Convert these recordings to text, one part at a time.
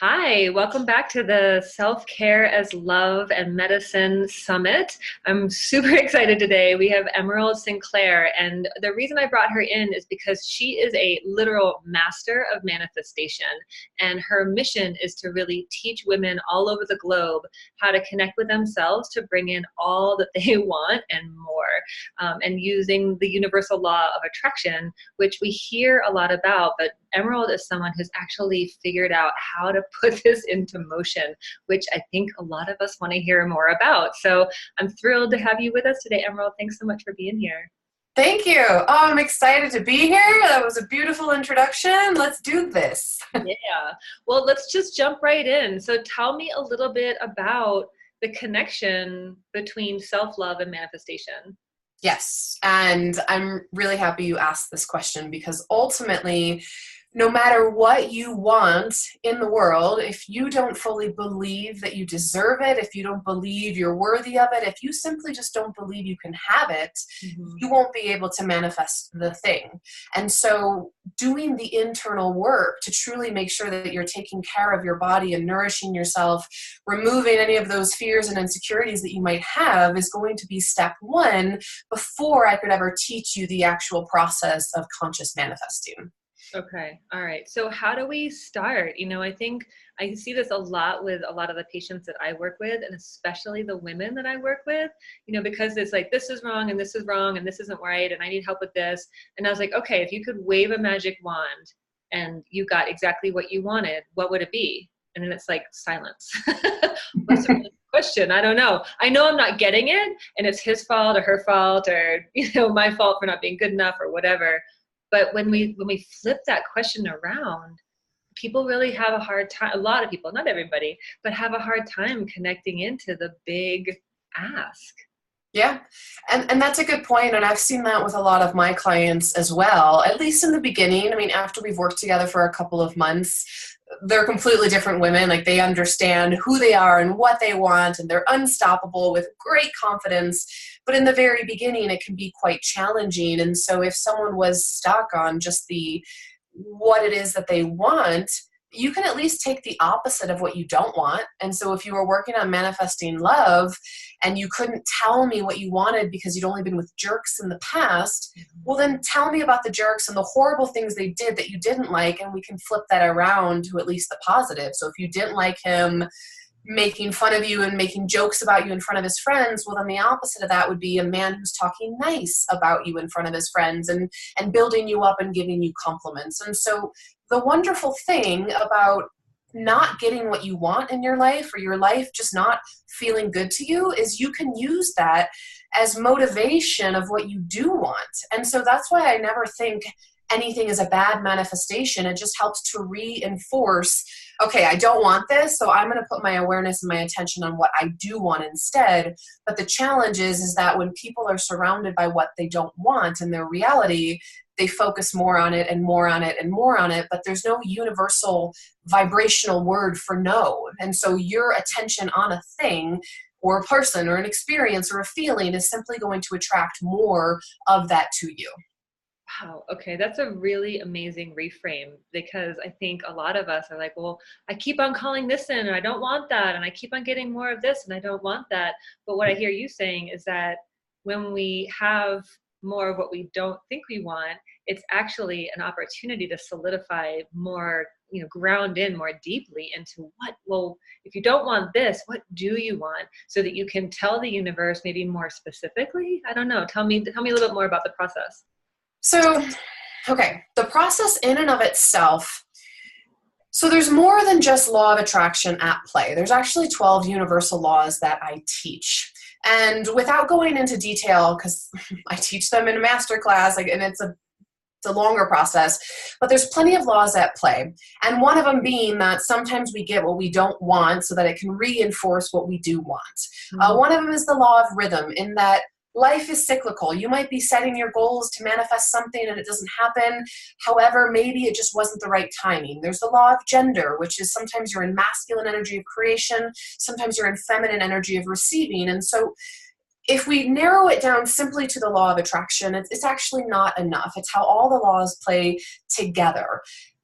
Hi, welcome back to the Self-Care as Love and Medicine Summit. I'm super excited today. We have Emyrald Sinclaire, and the reason I brought her in is because she is a literal master of manifestation, and her mission is to really teach women all over the globe how to connect with themselves to bring in all that they want and more, and using the universal law of attraction, which we hear a lot about, but Emyrald is someone who's actually figured out how to put this into motion, which I think a lot of us want to hear more about. So I'm thrilled to have you with us today, Emyrald. Thanks so much for being here. Thank you. Oh, I'm excited to be here. That was a beautiful introduction. Let's do this. Yeah. Well, let's just jump right in. So tell me a little bit about the connection between self-love and manifestation. Yes, and I'm really happy you asked this question because ultimately, no matter what you want in the world, if you don't fully believe that you deserve it, if you don't believe you're worthy of it, if you simply just don't believe you can have it, you won't be able to manifest the thing. And so doing the internal work to truly make sure that you're taking care of your body and nourishing yourself, removing any of those fears and insecurities that you might have is going to be step one before I could ever teach you the actual process of conscious manifesting. Okay. All right. So how do we start? I think I see this a lot with a lot of the patients that I work with, and especially the women that I work with, because it's like, this is wrong and this is wrong and this isn't right and I need help with this. And I was like, okay, if you could wave a magic wand and you got exactly what you wanted, what would it be? And then it's like silence. What's the question? I don't know. I know I'm not getting it and it's his fault or her fault or, my fault for not being good enough or whatever. But when we flip that question around, people really have a hard time, a lot of people, not everybody, but have a hard time connecting into the big ask. Yeah, and that's a good point, and I've seen that with a lot of my clients as well, at least in the beginning. I mean, after we've worked together for a couple of months, they're completely different women. Like, they understand who they are and what they want, and they're unstoppable with great confidence. But in the very beginning, it can be quite challenging. And so if someone was stuck on just the what it is that they want, you can at least take the opposite of what you don't want. And so if you were working on manifesting love and you couldn't tell me what you wanted because you'd only been with jerks in the past, well, then tell me about the jerks and the horrible things they did that you didn't like, and we can flip that around to at least the positive. So if you didn't like him making fun of you and making jokes about you in front of his friends, well, then the opposite of that would be a man who's talking nice about you in front of his friends and building you up and giving you compliments. And so the wonderful thing about not getting what you want in your life, or your life just not feeling good to you, is you can use that as motivation of what you do want. And so that's why I never think anything is a bad manifestation. It just helps to reinforce, okay, I don't want this, so I'm going to put my awareness and my attention on what I do want instead. But the challenge is that when people are surrounded by what they don't want in their reality, they focus more on it and more on it and more on it, but there's no universal vibrational word for no. And so your attention on a thing or a person or an experience or a feeling is simply going to attract more of that to you. Wow. Okay. That's a really amazing reframe, because I think a lot of us are like, well, I keep on calling this in and I don't want that. And I keep on getting more of this and I don't want that. But what I hear you saying is that when we have more of what we don't think we want, it's actually an opportunity to solidify more, ground in more deeply into well, if you don't want this, what do you want? So that you can tell the universe maybe more specifically. I don't know. Tell me a little bit more about the process. So, okay, the process in and of itself, so there's more than just law of attraction at play. There's actually 12 universal laws that I teach. And without going into detail, because I teach them in a masterclass, and it's a longer process, but there's plenty of laws at play. And one of them being that sometimes we get what we don't want so that it can reinforce what we do want. One of them is the law of rhythm, in that life is cyclical. You might be setting your goals to manifest something and it doesn't happen. However, maybe it just wasn't the right timing. There's the law of gender, which is sometimes you're in masculine energy of creation, sometimes you're in feminine energy of receiving. And so if we narrow it down simply to the law of attraction, it's actually not enough. It's how all the laws play together.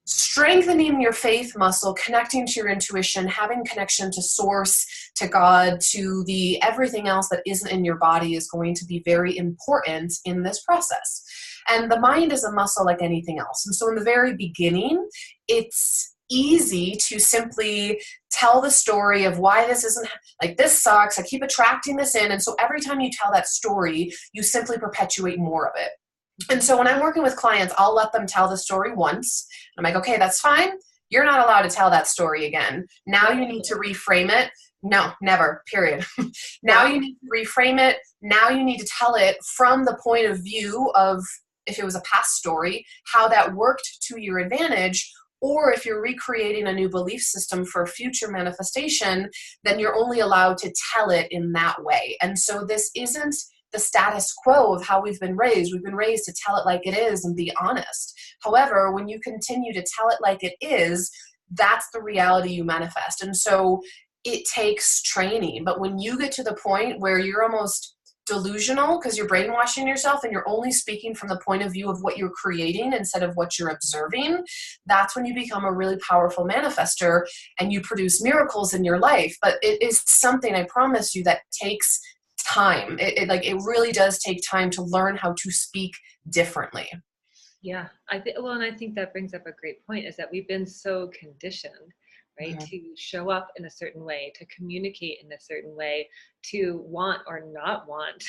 strengthening your faith muscle, connecting to your intuition, having connection to source, to God, to the everything else that isn't in your body is going to be very important in this process. And the mind is a muscle like anything else. And so in the very beginning, it's easy to simply tell the story of why this isn't, like, this sucks, I keep attracting this in. And so every time you tell that story, you simply perpetuate more of it. And so when I'm working with clients, I'll let them tell the story once. I'm like, okay, that's fine. You're not allowed to tell that story again. Now you need to reframe it. No, never, period. Now you need to reframe it. Now you need to tell it from the point of view of, if it was a past story, how that worked to your advantage. Or if you're recreating a new belief system for future manifestation, then you're only allowed to tell it in that way. And so this isn't the status quo of how we've been raised. We've been raised to tell it like it is and be honest. However, when you continue to tell it like it is, that's the reality you manifest. And so it takes training. But when you get to the point where you're almost delusional because you're brainwashing yourself and you're only speaking from the point of view of what you're creating instead of what you're observing, that's when you become a really powerful manifester and you produce miracles in your life. But it is something, I promise you, that takes time. It really does take time to learn how to speak differently. Yeah, and I think that brings up a great point, is that we've been so conditioned, right, to show up in a certain way, to communicate in a certain way, to want or not want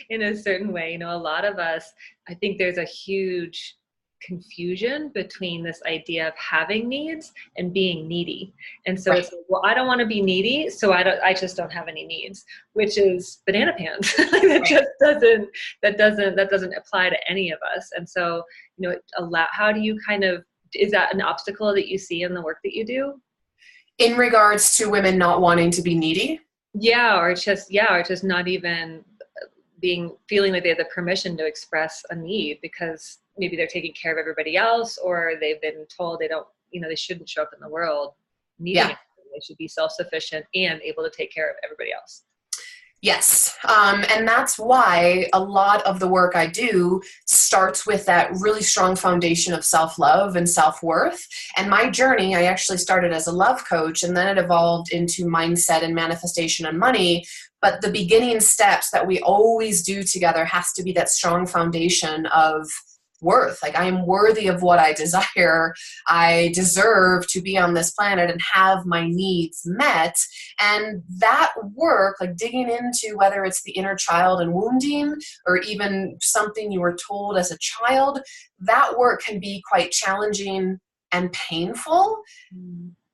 in a certain way. You know, a lot of us, I think there's a huge confusion between this idea of having needs and being needy. And so it's like, well, I don't want to be needy, so I just don't have any needs, which is banana pants. That doesn't apply to any of us. And so, you know, how do you is that an obstacle that you see in the work that you do? In regards to women not wanting to be needy? Yeah, or just not even feeling like they have the permission to express a need because maybe they're taking care of everybody else, or they've been told they don't, they shouldn't show up in the world needing it. They should be self-sufficient and able to take care of everybody else. Yes. And that's why a lot of the work I do starts with that really strong foundation of self-love and self-worth. And my journey, I actually started as a love coach, and then it evolved into mindset and manifestation and money. But the beginning steps that we always do together has to be that strong foundation of worth. Like, I am worthy of what I desire. I deserve to be on this planet and have my needs met. And that work, like digging into whether it's the inner child and wounding, or even something you were told as a child, that work can be quite challenging and painful.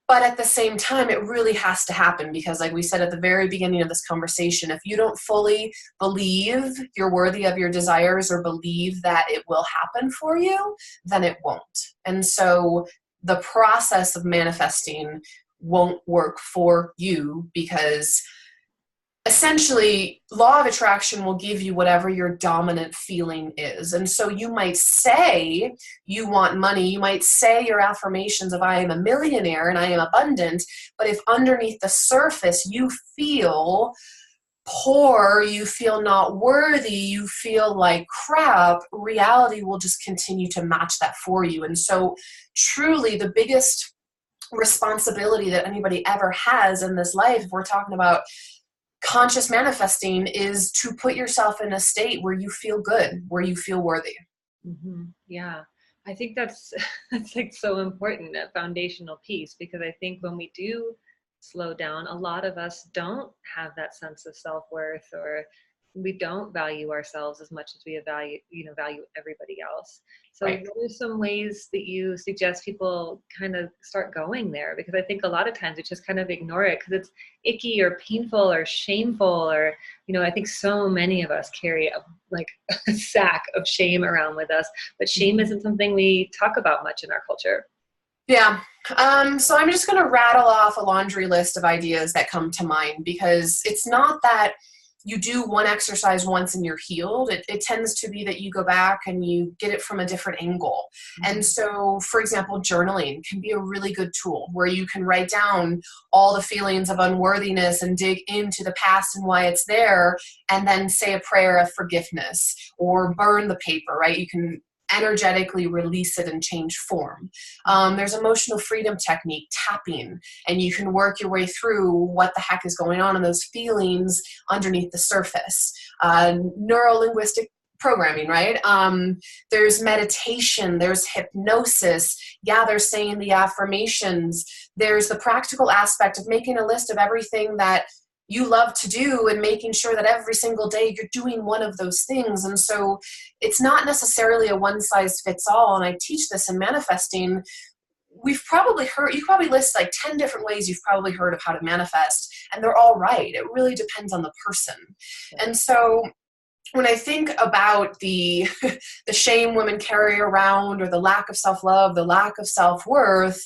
But at the same time, it really has to happen because, like we said at the very beginning of this conversation, if you don't fully believe you're worthy of your desires or believe that it will happen for you, then it won't. And so the process of manifesting won't work for you because essentially, law of attraction will give you whatever your dominant feeling is. And so you might say you want money. You might say your affirmations of I am a millionaire and I am abundant. But if underneath the surface you feel poor, you feel not worthy, you feel like crap, reality will just continue to match that for you. And so truly the biggest responsibility that anybody ever has in this life, if we're talking about conscious manifesting, is to put yourself in a state where you feel good, where you feel worthy. Mm-hmm. Yeah. I think that's like so important, that foundational piece, because I think when we do slow down, a lot of us don't have that sense of self-worth, or we don't value ourselves as much as we value everybody else. So What are some ways that you suggest people kind of start going there? Because I think a lot of times we just kind of ignore it because it's icky or painful or shameful, or, I think so many of us carry a sack of shame around with us, but shame isn't something we talk about much in our culture. Yeah. So I'm just going to rattle off a laundry list of ideas that come to mind, because it's not that you do one exercise once and you're healed. It tends to be that you go back and you get it from a different angle. And so, for example, journaling can be a really good tool where you can write down all the feelings of unworthiness and dig into the past and why it's there, and then say a prayer of forgiveness or burn the paper, right? You can energetically release it and change form. There's emotional freedom technique, tapping, and you can work your way through what the heck is going on in those feelings underneath the surface. Neuro-linguistic programming, right? There's meditation, there's hypnosis. Yeah, there's saying the affirmations. There's the practical aspect of making a list of everything that you love to do and making sure that every single day you're doing one of those things. And so it's not necessarily a one size fits all. And I teach this in manifesting. We've probably heard, you probably list like 10 different ways you've probably heard of how to manifest, and they're all right. It really depends on the person. And so when I think about the shame women carry around, or the lack of self-love, the lack of self-worth,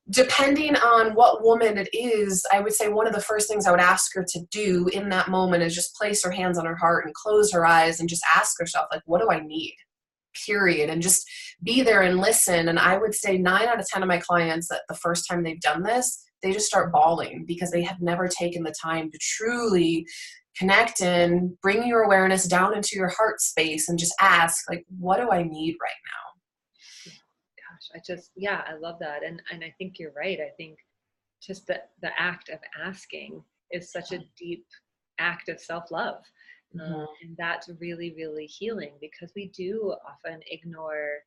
depending on what woman it is, I would say one of the first things I would ask her to do in that moment is just place her hands on her heart and close her eyes and just ask herself, like, what do I need? Period. And just be there and listen. And I would say 9 out of 10 of my clients, that the first time they've done this, they just start bawling because they have never taken the time to truly connect and bring your awareness down into your heart space and just ask, like, what do I need right now? I love that. And I think you're right. I think just the act of asking is such a deep act of self-love. And that's really, really healing, because we do often ignore,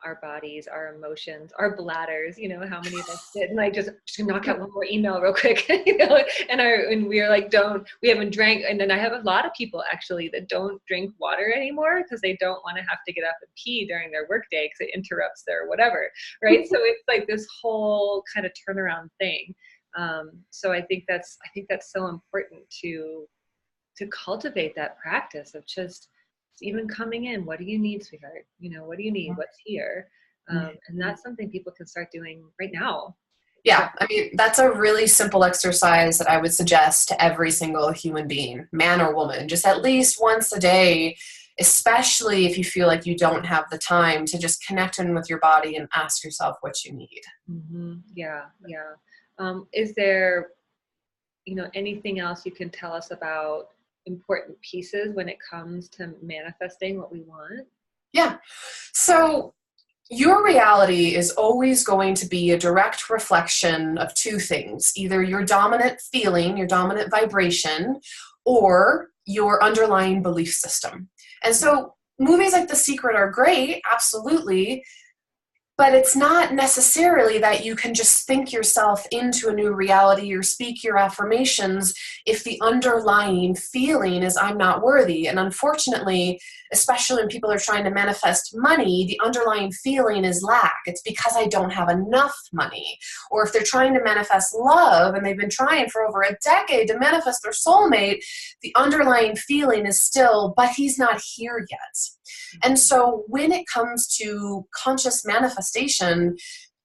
our bodies, our emotions, our bladders, how many of us sit and like, just knock out one more email real quick, and we're like, we haven't drank. And then I have a lot of people actually that don't drink water anymore because they don't want to have to get up and pee during their workday because it interrupts their whatever. Right. So it's like this whole kind of turnaround thing. So I think that's so important to cultivate that practice of just even coming in. What do you need, sweetheart? What do you need? What's here? And that's something people can start doing right now. Yeah, I mean, that's a really simple exercise that I would suggest to every single human being, man or woman, just at least once a day, especially if you feel like you don't have the time to just connect in with your body and ask yourself what you need. Yeah. Is there, anything else you can tell us about important pieces when it comes to manifesting what we want? Yeah. So your reality is always going to be a direct reflection of two things: either your dominant feeling, your dominant vibration, or your underlying belief system. And so movies like The Secret are great, absolutely, but it's not necessarily that you can just think yourself into a new reality or speak your affirmations if the underlying feeling is I'm not worthy. And unfortunately, especially when people are trying to manifest money, the underlying feeling is lack. It's because I don't have enough money. Or if they're trying to manifest love and they've been trying for over a decade to manifest their soulmate, the underlying feeling is still, but he's not here yet. And so when it comes to conscious manifestation,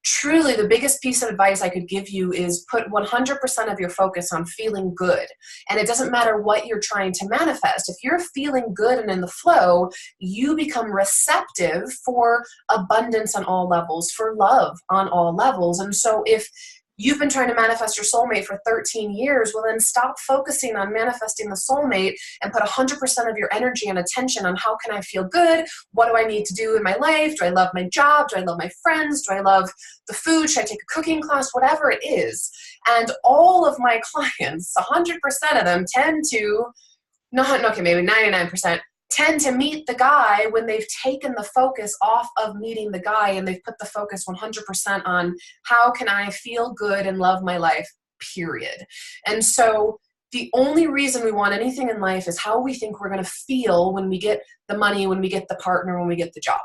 truly the biggest piece of advice I could give you is put 100% of your focus on feeling good. And it doesn't matter what you're trying to manifest. If you're feeling good and in the flow, you become receptive for abundance on all levels, for love on all levels. And so if you've been trying to manifest your soulmate for 13 years, well then stop focusing on manifesting the soulmate and put 100% of your energy and attention on how can I feel good? What do I need to do in my life? Do I love my job? Do I love my friends? Do I love the food? Should I take a cooking class? Whatever it is. And all of my clients, 100% of them tend to, maybe 99%, tend to meet the guy when they've taken the focus off of meeting the guy and they've put the focus 100% on how can I feel good and love my life, period. And so the only reason we want anything in life is how we think we're going to feel when we get the money, when we get the partner, when we get the job.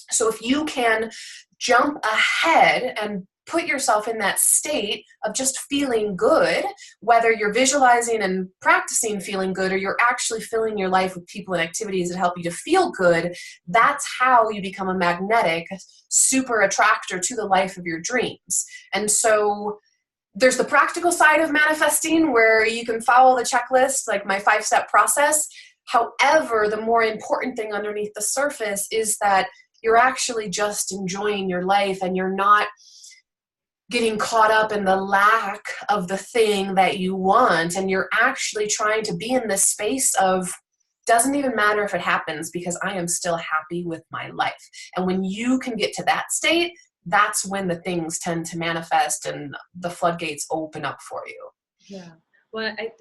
So if you can jump ahead and put yourself in that state of just feeling good, whether you're visualizing and practicing feeling good or you're actually filling your life with people and activities that help you to feel good, that's how you become a magnetic super attractor to the life of your dreams. And so there's the practical side of manifesting where you can follow the checklist, like my 5-step process. However, the more important thing underneath the surface is that you're actually just enjoying your life and you're not getting caught up in the lack of the thing that you want, and you're actually trying to be in this space of doesn't even matter if it happens because I am still happy with my life. And when you can get to that state, that's when the things tend to manifest and the floodgates open up for you. Yeah. Well, it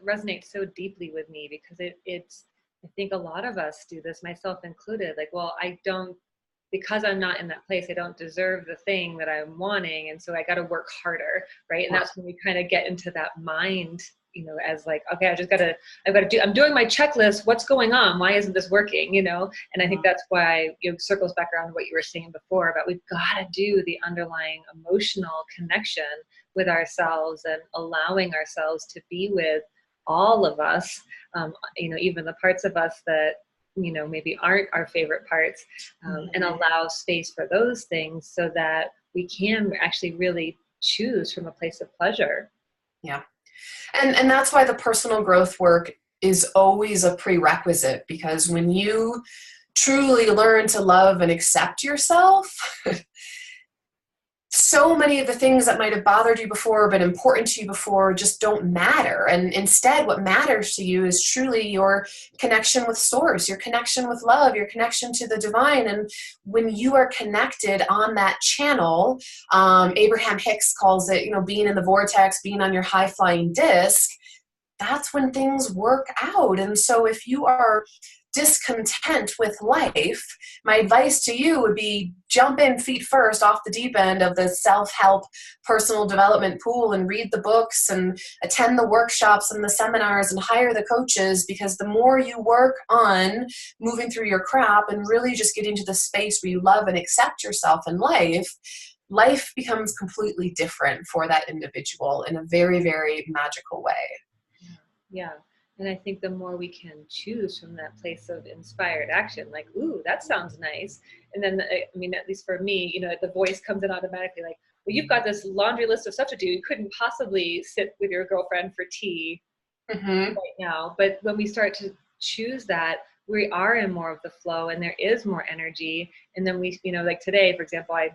resonates so deeply with me because it's, I think a lot of us do this, myself included. Like, well, because I'm not in that place, I don't deserve the thing that I'm wanting. And so I got to work harder. Right. And that's when we kind of get into that mind, as like, okay, I'm doing my checklist. What's going on? Why isn't this working? And I think that's why circles back around to what you were saying before about we've got to do the underlying emotional connection with ourselves and allowing ourselves to be with all of us, even the parts of us that, maybe aren't our favorite parts, and allow space for those things so that we can actually really choose from a place of pleasure. Yeah. And that's why the personal growth work is always a prerequisite, because when you truly learn to love and accept yourself, so many of the things that might have bothered you before, been important to you before, just don't matter. And instead, what matters to you is truly your connection with source, your connection with love, your connection to the divine. And when you are connected on that channel, Abraham Hicks calls it, being in the vortex, being on your high flying disc, that's when things work out. And so if you are discontent with life, my advice to you would be jump in feet first off the deep end of the self-help personal development pool and read the books and attend the workshops and the seminars and hire the coaches, because the more you work on moving through your crap and really just getting to the space where you love and accept yourself in life becomes completely different for that individual in a very, very magical way. Yeah. And I think the more we can choose from that place of inspired action, like, ooh, that sounds nice. And then, at least for me, the voice comes in automatically like, well, you've got this laundry list of stuff to do. You couldn't possibly sit with your girlfriend for tea right now. But when we start to choose that, we are in more of the flow and there is more energy. And then we, like today, for example, I,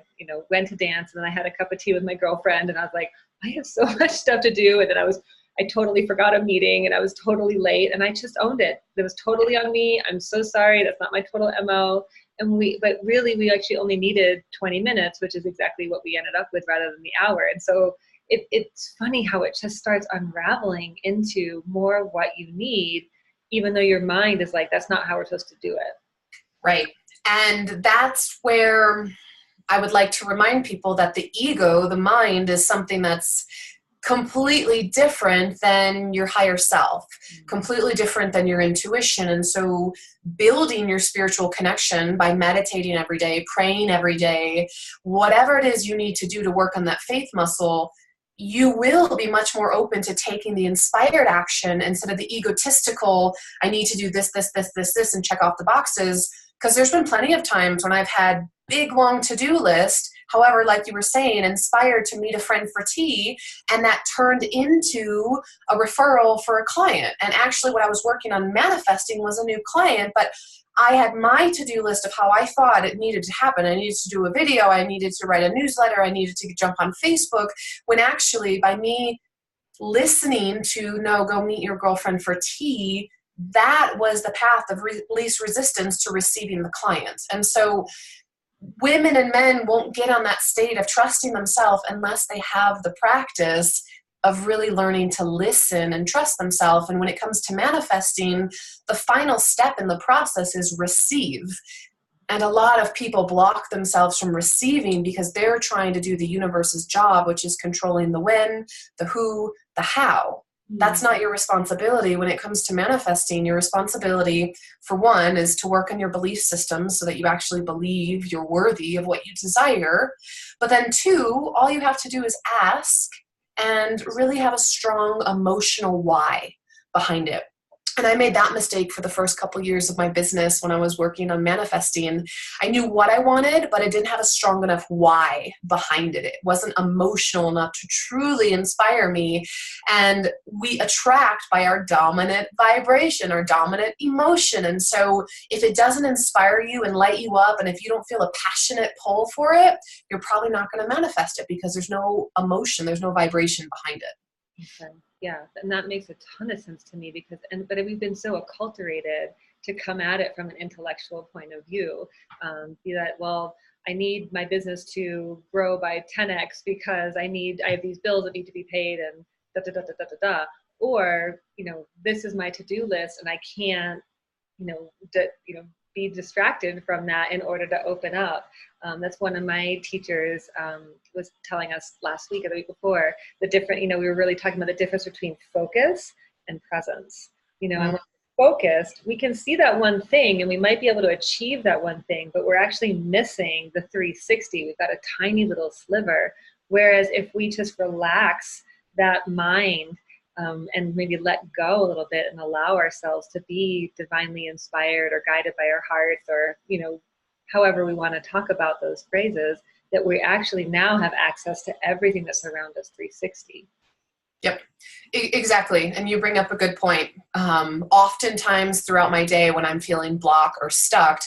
went to dance and then I had a cup of tea with my girlfriend and I was like, I have so much stuff to do. And then I totally forgot a meeting and I was totally late and I just owned it. It was totally on me. I'm so sorry. That's not my total MO. But really we actually only needed 20 minutes, which is exactly what we ended up with rather than the hour. And so it's funny how it just starts unraveling into more of what you need, even though your mind is like, that's not how we're supposed to do it. Right. And that's where I would like to remind people that the ego, the mind, is something that's completely different than your higher self, completely different than your intuition. And so building your spiritual connection by meditating every day, praying every day, whatever it is you need to do to work on that faith muscle, you will be much more open to taking the inspired action instead of the egotistical, I need to do this, and check off the boxes. Because there's been plenty of times when I've had big, long to-do list, however, like you were saying, inspired to meet a friend for tea, and that turned into a referral for a client. And actually what I was working on manifesting was a new client, but I had my to-do list of how I thought it needed to happen. I needed to do a video, I needed to write a newsletter, I needed to jump on Facebook, when actually by me listening to, no, go meet your girlfriend for tea, that was the path of least resistance to receiving the client. And so women and men won't get on that state of trusting themselves unless they have the practice of really learning to listen and trust themselves. And when it comes to manifesting, the final step in the process is receive. And a lot of people block themselves from receiving because they're trying to do the universe's job, which is controlling the when, the who, the how. That's not your responsibility when it comes to manifesting. Your responsibility, for one, is to work on your belief system so that you actually believe you're worthy of what you desire. But then two, all you have to do is ask and really have a strong emotional why behind it. And I made that mistake for the first couple years of my business when I was working on manifesting. I knew what I wanted, but I didn't have a strong enough why behind it. It wasn't emotional enough to truly inspire me. And we attract by our dominant vibration, our dominant emotion. And so if it doesn't inspire you and light you up, and if you don't feel a passionate pull for it, you're probably not going to manifest it because there's no emotion, there's no vibration behind it. Okay. Yeah, and that makes a ton of sense to me because, but we've been so acculturated to come at it from an intellectual point of view. Be that, well, I need my business to grow by 10x because I have these bills that need to be paid and da da da da da da da. Or, this is my to-do list and I can't, be distracted from that in order to open up. That's one of my teachers was telling us last week or the week before, the different, we were really talking about the difference between focus and presence. And when we're focused, we can see that one thing and we might be able to achieve that one thing, but we're actually missing the 360. We've got a tiny little sliver. Whereas if we just relax that mind and maybe let go a little bit and allow ourselves to be divinely inspired or guided by our hearts, or, however we want to talk about those phrases, that we actually now have access to everything that's around us 360. Yep, exactly. And you bring up a good point. Oftentimes throughout my day when I'm feeling blocked or stuck,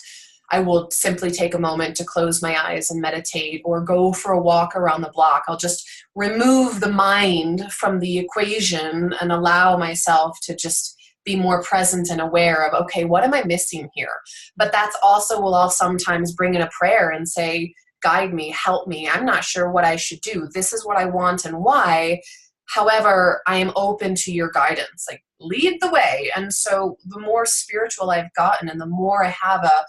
I will simply take a moment to close my eyes and meditate or go for a walk around the block. I'll just remove the mind from the equation and allow myself to just be more present and aware of, okay, what am I missing here? But that's also, I'll sometimes bring in a prayer and say, guide me, help me. I'm not sure what I should do. This is what I want and why. However, I am open to your guidance, like lead the way. And so the more spiritual I've gotten and the more I have a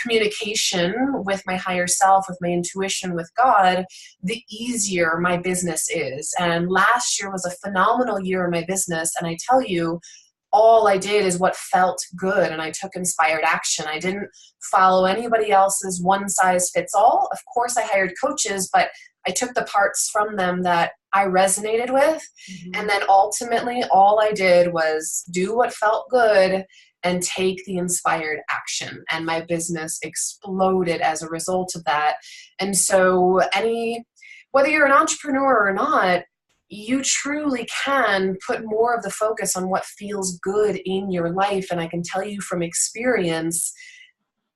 communication with my higher self, with my intuition, with God, the easier my business is. And last year was a phenomenal year in my business. And I tell you, all I did is what felt good, and I took inspired action. I didn't follow anybody else's one size fits all. Of course, I hired coaches, but I took the parts from them that I resonated with. Mm-hmm. And then ultimately, all I did was do what felt good and take the inspired action. And my business exploded as a result of that. And so whether you're an entrepreneur or not, you truly can put more of the focus on what feels good in your life. And I can tell you from experience,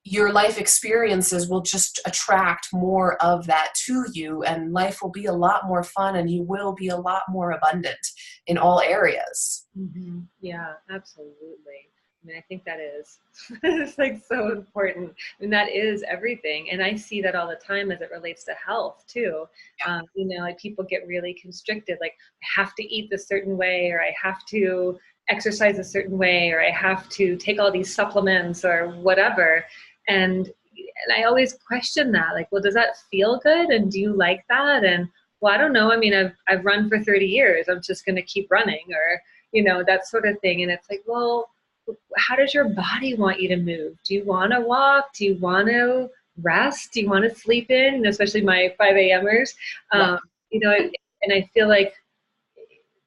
your life experiences will just attract more of that to you, and life will be a lot more fun and you will be a lot more abundant in all areas. Mm-hmm. Yeah, absolutely. I mean, I think that is it's like so important. I mean, that is everything. And I see that all the time as it relates to health too. Yeah. Like people get really constricted, like I have to eat this certain way, or I have to exercise a certain way, or I have to take all these supplements or whatever. And I always question that, like, well, does that feel good? And do you like that? And well, I don't know. I mean, I've run for 30 years. I'm just going to keep running, or, that sort of thing. And it's like, well, how does your body want you to move? Do you want to walk? Do you want to rest? Do you want to sleep in? Especially my 5 a.m.ers. And I feel like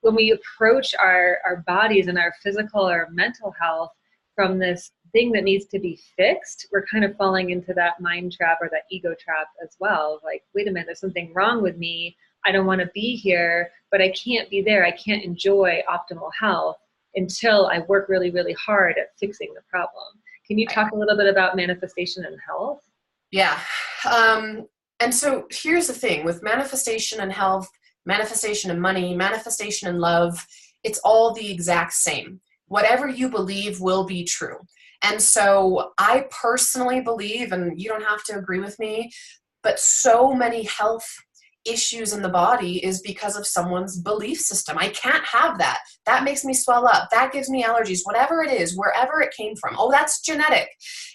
when we approach our bodies and our physical or mental health from this thing that needs to be fixed, we're kind of falling into that mind trap or that ego trap as well. Like, wait a minute, there's something wrong with me. I don't want to be here, but I can't be there. I can't enjoy optimal health until I work really, really hard at fixing the problem. Can you talk a little bit about manifestation and health? Yeah. And so here's the thing with manifestation and health, manifestation and money, manifestation and love, it's all the exact same. Whatever you believe will be true. And so I personally believe, and you don't have to agree with me, but so many health issues in the body is because of someone's belief system. I can't have that. That makes me swell up. That gives me allergies, whatever it is, wherever it came from. Oh, that's genetic.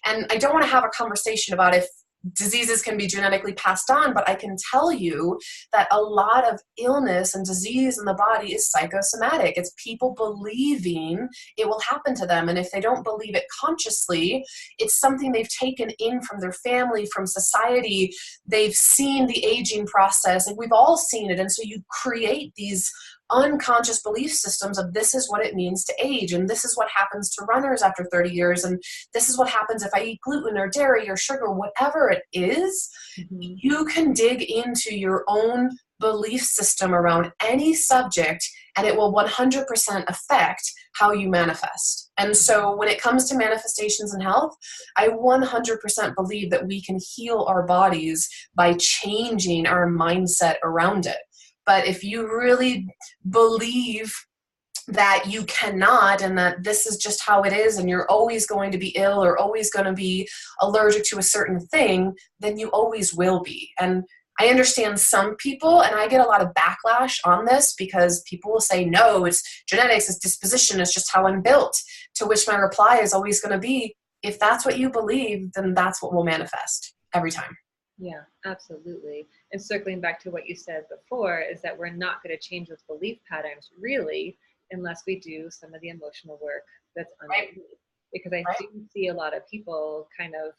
And I don't want to have a conversation about if diseases can be genetically passed on, but I can tell you that a lot of illness and disease in the body is psychosomatic. It's people believing it will happen to them. And if they don't believe it consciously, it's something they've taken in from their family, from society. They've seen the aging process, and we've all seen it. And so you create these unconscious belief systems of this is what it means to age, and this is what happens to runners after 30 years, and this is what happens if I eat gluten or dairy or sugar, whatever it is. Mm-hmm. You can dig into your own belief system around any subject, and it will 100% affect how you manifest. And so when it comes to manifestations and health, I 100% believe that we can heal our bodies by changing our mindset around it. But if you really believe that you cannot, and that this is just how it is, and you're always going to be ill or always going to be allergic to a certain thing, then you always will be. And I understand some people, and I get a lot of backlash on this because people will say, no, it's genetics, it's disposition, it's just how I'm built. To which my reply is always going to be, if that's what you believe, then that's what will manifest every time. Yeah, absolutely. And circling back to what you said before, is that we're not going to change those belief patterns really unless we do some of the emotional work that's underneath. Right. Because I do see a lot of people kind of,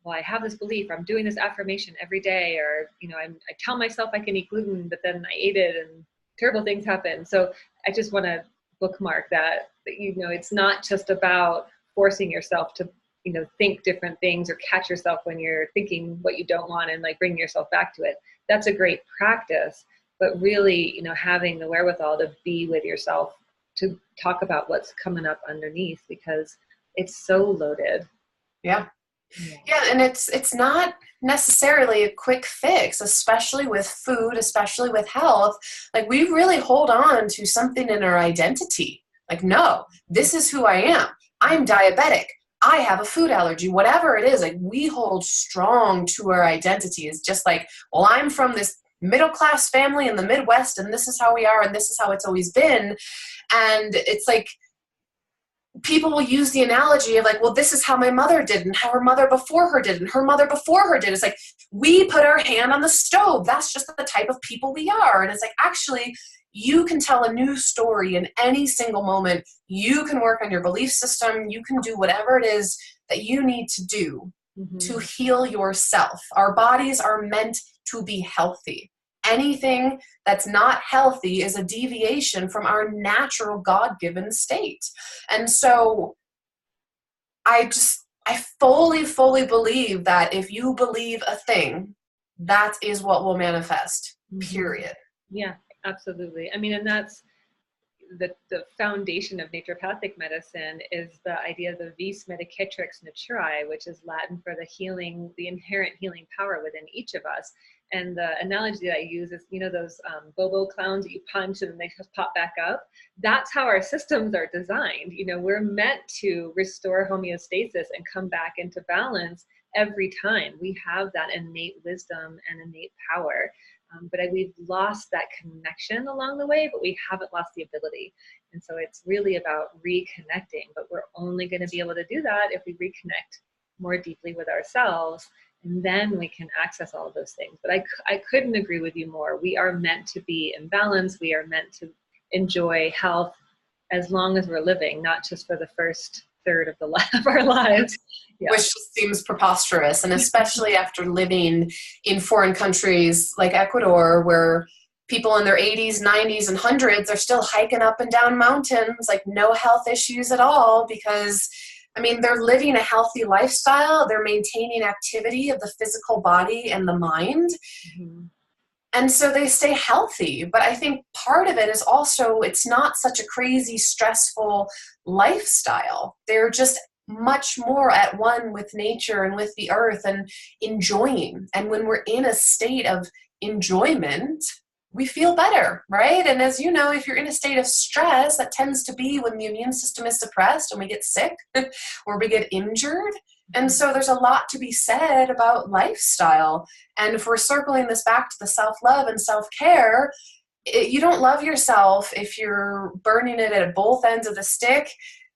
well, I have this belief, I'm doing this affirmation every day, or, you know, I tell myself I can eat gluten, but then I ate it and terrible things happen. So I just want to bookmark that, you know, it's not just about forcing yourself to, you know, think different things or catch yourself when you're thinking what you don't want and like bring yourself back to it. That's a great practice, but really, you know, having the wherewithal to be with yourself, to talk about what's coming up underneath, because it's so loaded. Yeah. Yeah, and it's not necessarily a quick fix, especially with food, especially with health. Like, we really hold on to something in our identity. Like, no, this is who I am. I'm diabetic. I have a food allergy, whatever it is. Like, we hold strong to our identity. It's just like, well, I'm from this middle-class family in the Midwest, and this is how we are, and this is how it's always been. And it's like, people will use the analogy of like, well, this is how my mother did, and how her mother before her did, and her mother before her did. It's like, we put our hand on the stove. That's just the type of people we are. And it's like, actually, you can tell a new story in any single moment. You can work on your belief system. You can do whatever it is that you need to do to heal yourself. Our bodies are meant to be healthy. Anything that's not healthy is a deviation from our natural God-given state. And so I fully believe that if you believe a thing, that is what will manifest, period. Yeah, absolutely. I mean, and that's the foundation of naturopathic medicine, is the idea of the vis medicatrix naturae, which is Latin for the healing, the inherent healing power within each of us. And the analogy that I use is, you know, those bobo clowns that you punch and they just pop back up. That's how our systems are designed. You know, we're meant to restore homeostasis and come back into balance every time. We have that innate wisdom and innate power. But we've lost that connection along the way, but we haven't lost the ability. And so it's really about reconnecting, but we're only going to be able to do that if we reconnect more deeply with ourselves, and then we can access all of those things. But I couldn't agree with you more. We are meant to be in balance. We are meant to enjoy health as long as we're living, not just for the first third of our lives. Yeah. Which just seems preposterous, and especially after living in foreign countries like Ecuador, where people in their 80s, 90s, and 100s are still hiking up and down mountains, like no health issues at all, because, I mean, they're living a healthy lifestyle, they're maintaining activity of the physical body and the mind, and so they stay healthy. But I think part of it is also, it's not such a crazy, stressful lifestyle. They're just much more at one with nature and with the earth and enjoying. And when we're in a state of enjoyment, we feel better, right? And as you know, if you're in a state of stress, that tends to be when the immune system is suppressed and we get sick or we get injured. And so there's a lot to be said about lifestyle. And if we're circling this back to the self-love and self-care, you don't love yourself if you're burning it at both ends of the stick,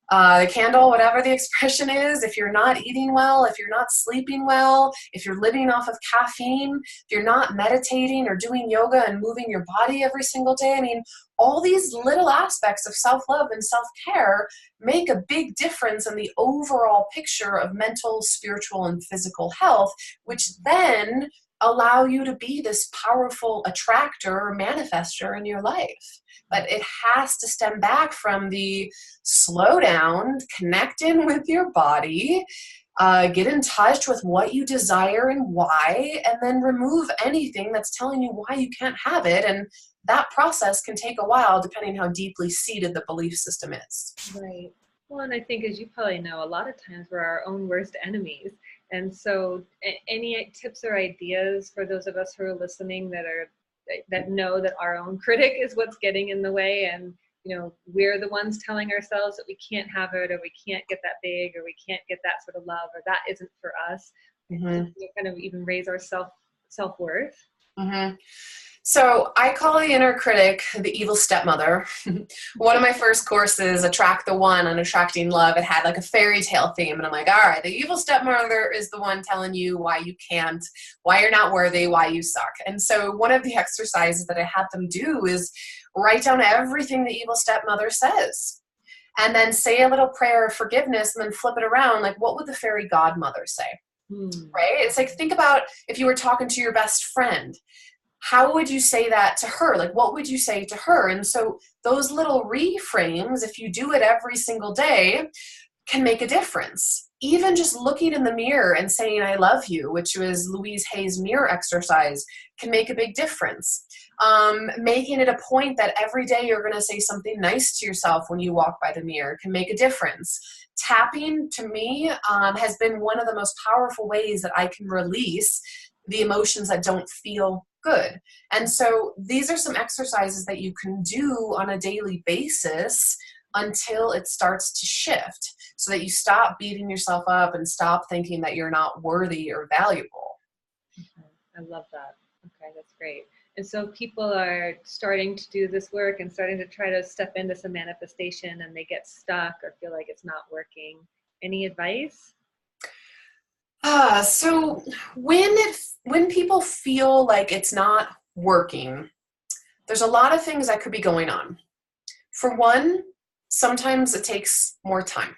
the candle, whatever the expression is, if you're not eating well, if you're not sleeping well, if you're living off of caffeine, if you're not meditating or doing yoga and moving your body every single day. I mean, all these little aspects of self-love and self-care make a big difference in the overall picture of mental, spiritual, and physical health, which then allow you to be this powerful attractor or manifester in your life. But it has to stem back from the slow down, connect in with your body, get in touch with what you desire and why, and then remove anything that's telling you why you can't have it. And that process can take a while depending how deeply seated the belief system is. Right. Well, and I think, as you probably know, a lot of times we're our own worst enemies. And so any tips or ideas for those of us who are listening that know that our own critic is what's getting in the way, and we're the ones telling ourselves that we can't have it, or we can't get that big, or we can't get that sort of love, or that isn't for us. Mm-hmm. To kind of even raise our self-worth. Mm-hmm. So I call the inner critic the evil stepmother. One of my first courses, Attract the One on Attracting Love, it had like a fairy tale theme. And I'm like, all right, the evil stepmother is the one telling you why you can't, why you're not worthy, why you suck. And so one of the exercises that I had them do is write down everything the evil stepmother says. And then say a little prayer of forgiveness and then flip it around. Like, what would the fairy godmother say? Right? It's like, think about if you were talking to your best friend. How would you say that to her? Like, what would you say to her? And so those little reframes, if you do it every single day, can make a difference. Even just looking in the mirror and saying, I love you, which was Louise Hay's mirror exercise, can make a big difference. Making it a point that every day you're going to say something nice to yourself when you walk by the mirror can make a difference. Tapping, to me, has been one of the most powerful ways that I can release the emotions that don't feel good. And so these are some exercises that you can do on a daily basis until it starts to shift, so that you stop beating yourself up and stop thinking that you're not worthy or valuable. I love that. Okay, that's great. And so people are starting to do this work and starting to try to step into some manifestation, and they get stuck or feel like it's not working. Any advice? So when people feel like it's not working, there's a lot of things that could be going on. For one, sometimes it takes more time.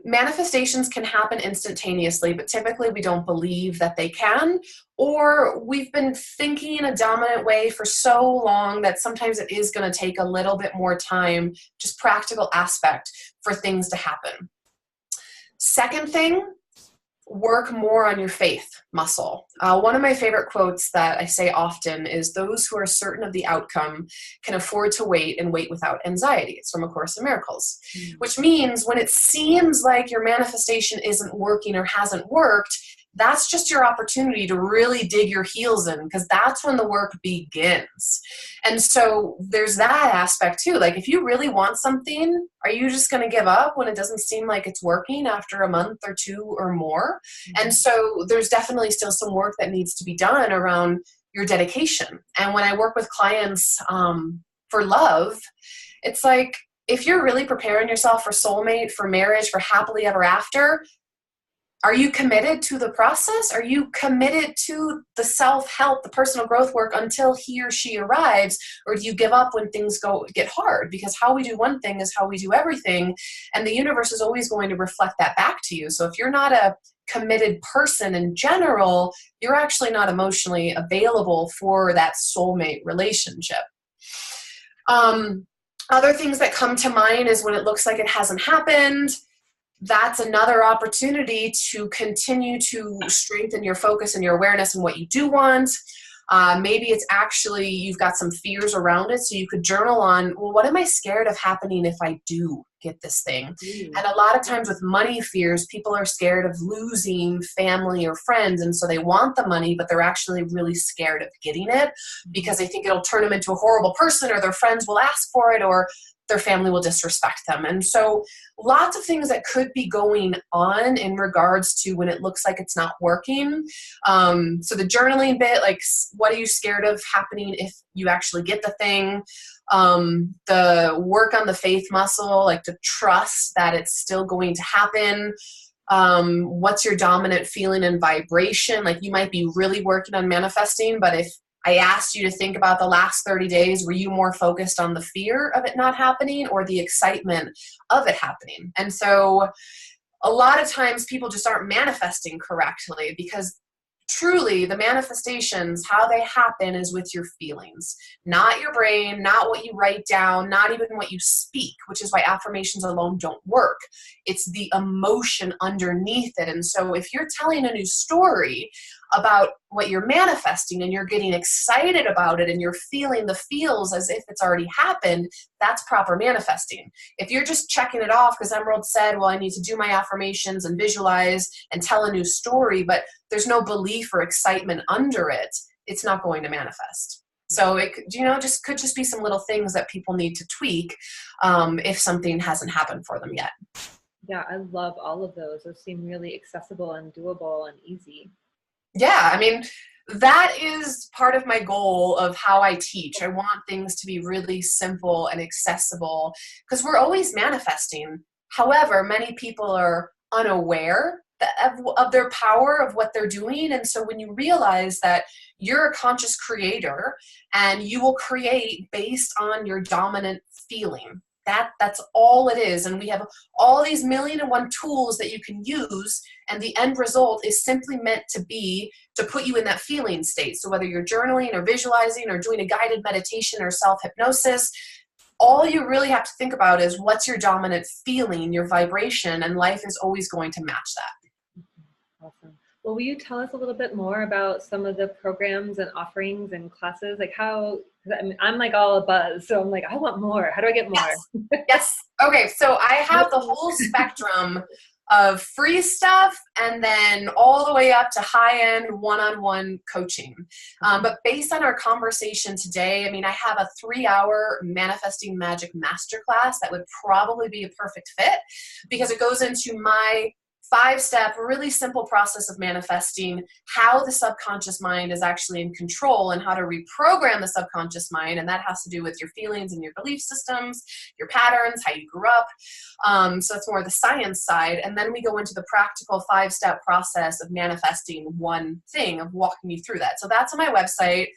Manifestations can happen instantaneously, but typically we don't believe that they can, or we've been thinking in a dominant way for so long that sometimes it is going to take a little bit more time, just practical aspect, for things to happen. Second thing, work more on your faith muscle. One of my favorite quotes that I say often is, those who are certain of the outcome can afford to wait and wait without anxiety. It's from A Course in Miracles, which means when it seems like your manifestation isn't working or hasn't worked, that's just your opportunity to really dig your heels in, because that's when the work begins. And so there's that aspect too. Like, if you really want something, are you just going to give up when it doesn't seem like it's working after a month or two or more? And so there's definitely still some work that needs to be done around your dedication. And when I work with clients for love, it's like, if you're really preparing yourself for soulmate, for marriage, for happily ever after, are you committed to the process? Are you committed to the self-help, the personal growth work until he or she arrives? Or do you give up when things get hard? Because how we do one thing is how we do everything. And the universe is always going to reflect that back to you. So if you're not a committed person in general, you're actually not emotionally available for that soulmate relationship. Other things that come to mind is when it looks like it hasn't happened. That's another opportunity to continue to strengthen your focus and your awareness in what you do want. Maybe it's actually you've got some fears around it, so you could journal on, well, what am I scared of happening if I do get this thing? And a lot of times with money fears, people are scared of losing family or friends, and so they want the money, but they're actually really scared of getting it because they think it'll turn them into a horrible person, or their friends will ask for it, or their family will disrespect them. And so lots of things that could be going on in regards to when it looks like it's not working. So the journaling bit, like, what are you scared of happening if you actually get the thing? The work on the faith muscle, like to trust that it's still going to happen. What's your dominant feeling and vibration? Like, you might be really working on manifesting, but if I asked you to think about the last 30 days, were you more focused on the fear of it not happening or the excitement of it happening? And so a lot of times people just aren't manifesting correctly, because truly the manifestations, how they happen is with your feelings, not your brain, not what you write down, not even what you speak, which is why affirmations alone don't work. It's the emotion underneath it. And so if you're telling a new story about what you're manifesting and you're getting excited about it and you're feeling the feels as if it's already happened, that's proper manifesting. If you're just checking it off because Emyrald said, well, I need to do my affirmations and visualize and tell a new story, but there's no belief or excitement under it, it's not going to manifest. So it could, could just be some little things that people need to tweak if something hasn't happened for them yet. Yeah, I love all of those. Those seem really accessible and doable and easy. Yeah, I mean, that is part of my goal of how I teach. I want things to be really simple and accessible because we're always manifesting. However, many people are unaware of their power of what they're doing. And so when you realize that you're a conscious creator and you will create based on your dominant feeling, that's all it is. And we have all these 1,000,001 tools that you can use, and the end result is simply meant to be to put you in that feeling state. So whether you're journaling or visualizing or doing a guided meditation or self-hypnosis, all you really have to think about is what's your dominant feeling, your vibration, and life is always going to match that. Awesome. Well, will you tell us a little bit more about some of the programs and offerings and classes? Like how, I mean, I'm like all a buzz, so I'm like, I want more. How do I get more? Yes. Okay, so I have the whole spectrum of free stuff and then all the way up to high-end one-on-one coaching. But based on our conversation today, I mean, I have a 3-hour Manifesting Magic Masterclass that would probably be a perfect fit because it goes into my 5-step, really simple process of manifesting, how the subconscious mind is actually in control and how to reprogram the subconscious mind. And that has to do with your feelings and your belief systems, your patterns, how you grew up. So it's more the science side. And then we go into the practical 5-step process of manifesting one thing, of walking you through that. So that's on my website.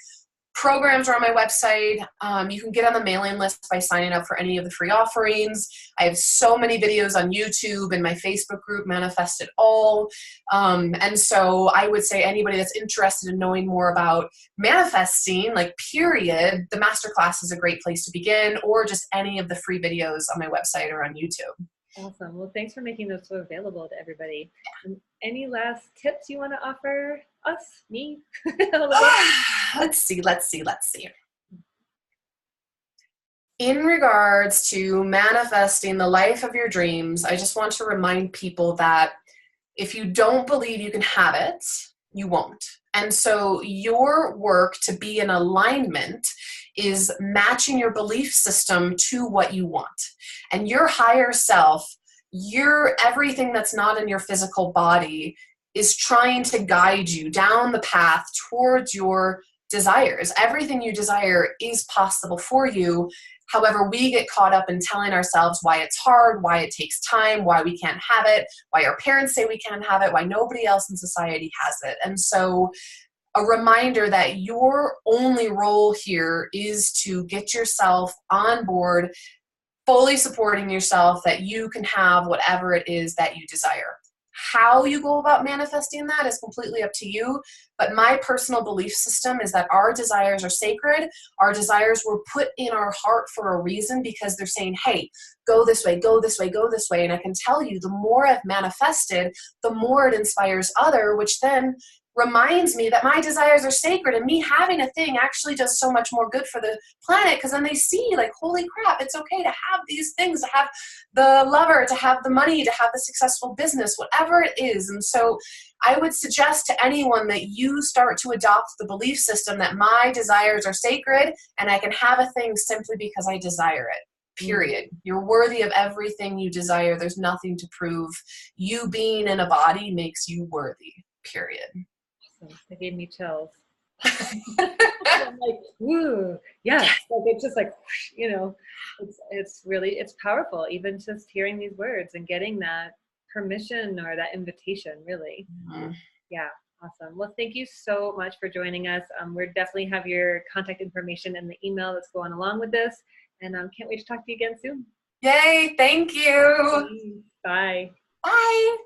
Programs are on my website. You can get on the mailing list by signing up for any of the free offerings. I have so many videos on YouTube and my Facebook group, Manifest It All. And so I would say anybody that's interested in knowing more about manifesting, like period, the masterclass is a great place to begin, or just any of the free videos on my website or on YouTube. Awesome. Well, thanks for making those so available to everybody. Any last tips you want to offer us, me? Let's see. In regards to manifesting the life of your dreams, I just want to remind people that if you don't believe you can have it, you won't. And so your work to be in alignment is matching your belief system to what you want. And your higher self, your everything that's not in your physical body is trying to guide you down the path towards your desires. Everything you desire is possible for you. However, we get caught up in telling ourselves why it's hard, why it takes time, why we can't have it, why our parents say we can't have it, why nobody else in society has it. And so a reminder that your only role here is to get yourself on board, fully supporting yourself that you can have whatever it is that you desire. How you go about manifesting that is completely up to you, but my personal belief system is that our desires are sacred. Our desires were put in our heart for a reason because they're saying, hey, go this way, go this way, go this way. And I can tell you, the more I've manifested, the more it inspires others, which then reminds me that my desires are sacred, and me having a thing actually does so much more good for the planet, because then they see, like, holy crap, it's okay to have these things, to have the lover, to have the money, to have the successful business, whatever it is. And so I would suggest to anyone that you start to adopt the belief system that my desires are sacred and I can have a thing simply because I desire it. Period. You're worthy of everything you desire. There's nothing to prove. You being in a body makes you worthy. Period. That gave me chills. I'm like, woo, yes. Like it's just like, you know, it's really, it's powerful. Even just hearing these words and getting that permission or that invitation, really. Mm-hmm. Yeah, awesome. Well, thank you so much for joining us. We'll definitely have your contact information in the email that's going along with this, and can't wait to talk to you again soon. Yay! Thank you. Bye. Bye.